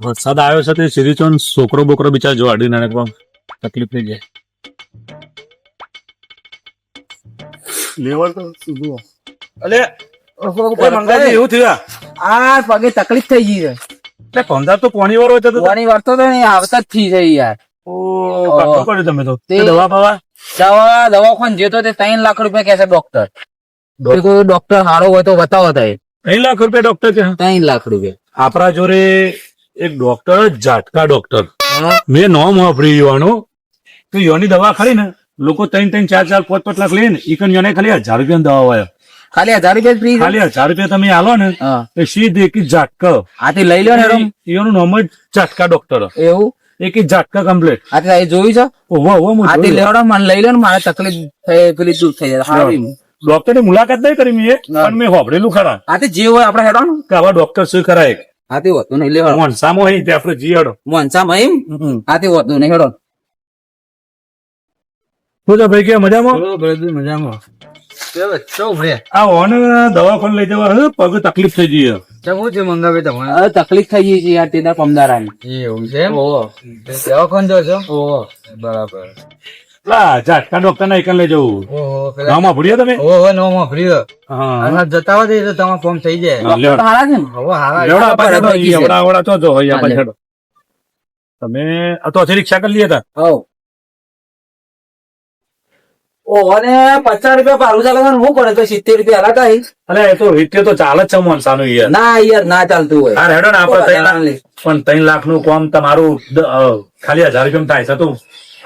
વરસાદ આવ્યો છે તે સીધી ચોન છોકરો બોકરો બિચાર જો અડી નાને તકલીફ થઈ જાય. લેવલ તો સીધું અલે મંગાજી એવું થયું આ પગે તકલીફ થઈ ગઈ છે. એટલે પંદર તો પોણી વાર હોય પાણી વરતો તો નહીં આવતા જ થઈ જાય યાર. કાઢું કર્યું તમે તો દવા ફવા દવાખાન જે તો તે 3 લાખ રૂપિયા કે છે ડોક્ટર. ડોક્ટર સારો હોય તો બતાવો થાય. 3 લાખ રૂપિયા ડોક્ટર કે 3 લાખ રૂપિયા આપણા જોડે એક ડોક્ટર ઝાટકા ડોક્ટર મેં નોમ વાપરી યુવાનો તો યોની દવા ખાલી ને લોકો 3-3, 4-4, 5-5 લાખ લઈને ઈકન યોને ખાલી 1000 રૂપિયા દવા હોય ખાલી 1000 રૂપિયા ફ્રી. ખાલી 1000 રૂપિયા તમે આલો ને એ સીધી એક ઝાટકા આથી લઈ લો ને એનું નામ જ ઝાટકા ડોક્ટર એવું એક ઝાટકા કમ્પ્લીટ આથી જોયું છે. આથી લેવડો મને લઈ લો ને મારે તકલીફ થઈ પેલી દૂર થઈ જાય. ડોક્ટર ની મુલાકાત નહીં કરી મેં પણ મેં હોભરેલું ખરા આથી જે હોય આપડે હેડો કે આવા ડોક્ટર શું કરાય આથી હોતું નહીં લેવડો મોનસામાં હોય તે આપડે જી હેડો મોનસામાં એમ આથી હોતું નહીં હેડો. શું છે ભાઈ કે મજામાં મજામાં આ ઓન દવાખાને લઈ જવા પગ તકલીફ થઈ ગઈ શું છે મંગાવે તમારે તકલીફ થઈ ગઈ છે યાર તેના પમદારાની એવું છે દવાખાન જો છો બરાબર ઝાટકા ડોક્ટર ના એકન લઈ જવું નામાં ભૂડ્યા તમે જતા હોય તો તમારે ફોર્મ થઈ જાય. તમે તો રિક્ષા કરી લીધા અને 50 રૂપિયા ભાડું ચાલે શું કરે તો 70 રૂપિયા હલાતા અરે એ તો રીતે તો ચાલે જ છે મોનસાનું યાર ના યાર ના ચાલતું હોય. હેડો ને આપડે પણ 3 લાખ નું કામ તમારું ખાલી 1000 રૂપિયા થાય છે તું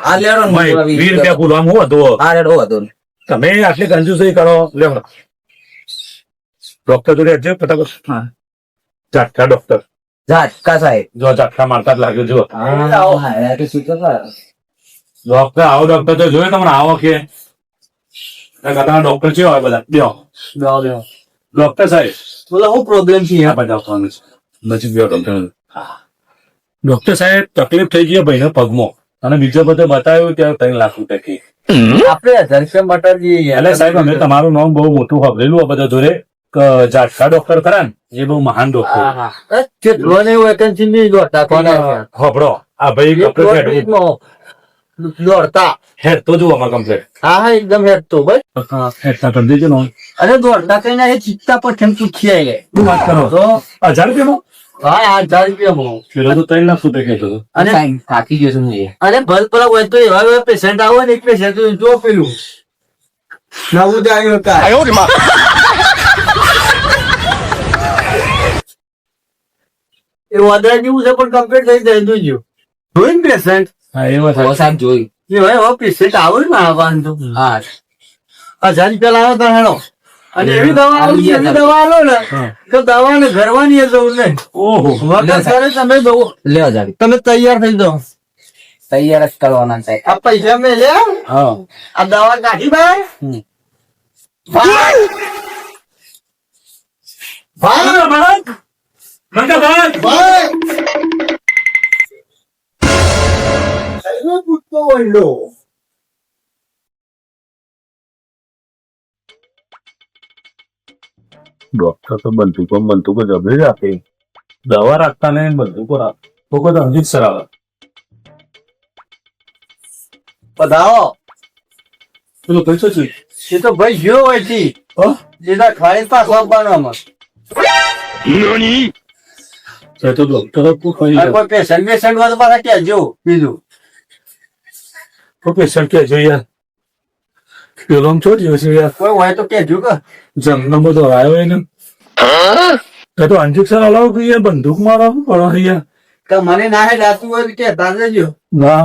20 રૂપિયા ભૂલવા હું હતું તમે આટલી કંજૂસી કરો લેવડો ડોક્ટર જોડે અજે ફટાફટ ઝાટકા ડોક્ટર ઝાટકા સાહેબ જો ઝાટકા મારતા જ લાગ્યો જો ડોક્ટર આવો ડોક્ટર તો જોયે તમને આવો કે ડોક્ટર છે હોય બધા ડોક્ટર સાહેબ બોલો શું પ્રોબ્લેમ છે ડોક્ટર સાહેબ તકલીફ થઈ ગઈ ભાઈ પગમાં અને બીજો બધો બતાવ્યું ત્યાં 3 લાખ રૂપિયા કી આપડે 1000 રૂપિયા મટર જઈએ એટલે સાહેબ અમે તમારું નામ બહુ મોટું ખબરેલું બધા જોડે ઝાટકા ડોક્ટર ખરા ને એ બહુ મહાન ડોક્ટર હબળો આ ભાઈ દોડતા હેડ તો જુઓ અમારે કમ્પ્લેટ હા એકદમ હેડ તો ભાઈ હેડતા કરી દેજો ને અરે દોડતા કઈ ના ચિત્તા પર કેમ પૂછી આવી શું વાત કરો તો 1000 રૂપિયા હા 1000 રૂપિયા પેલો તો 3 લાખ રૂપિયા કહેતો હતો અને થાકી ગયો છું અરે ભલ પેલા હોય તો એવા પેશન્ટ આવો ને એક પેશન્ટ જો પેલું નવું જાય એ વાદળા જેવું છે પણ કમ્પ્લીટ થઈ જાય જોઈજો જોઈને પેશન્ટ હા એમાં થાય સાહેબ જોઈ એ હવે પેશન્ટ આવો ને આવવાનું તો હા 1000 રૂપિયા લાવો તો હેડો અને એવી દવા આલો ને તો દવા ને ઘરવાની જવું નહીં. ઓહો તમે લે તમે તૈયાર થઈ જાઓ. તૈયાર જ કરવાના છે આ પૈસા મેં લે આ દવા કાઢી ભાઈ ડોક્ટર તો બંદૂકો જબરી રાખે દવા રાખતા ને બંદૂકો રાખો તો હજી સર આવે બધાઓ પેલો પૈસો છે એ તો ભાઈ ગયો હોય છે જેના ખાઈ પાછો આપવાનો તો ડોક્ટર કોઈ પેશન્ટ માં તો પાછા કહેજો બીજું પેશન્ટ કે જોઈએ પેલો છોડ્યો છે યાર કોઈ હોય તો કેજો કે જંગનો બધો આવ્યો એને તો ઇન્જેક્શન અલાવ કરીએ બંદૂક મારો પડો યાર મને ના હે જાતું હોય કે તાજે જો ના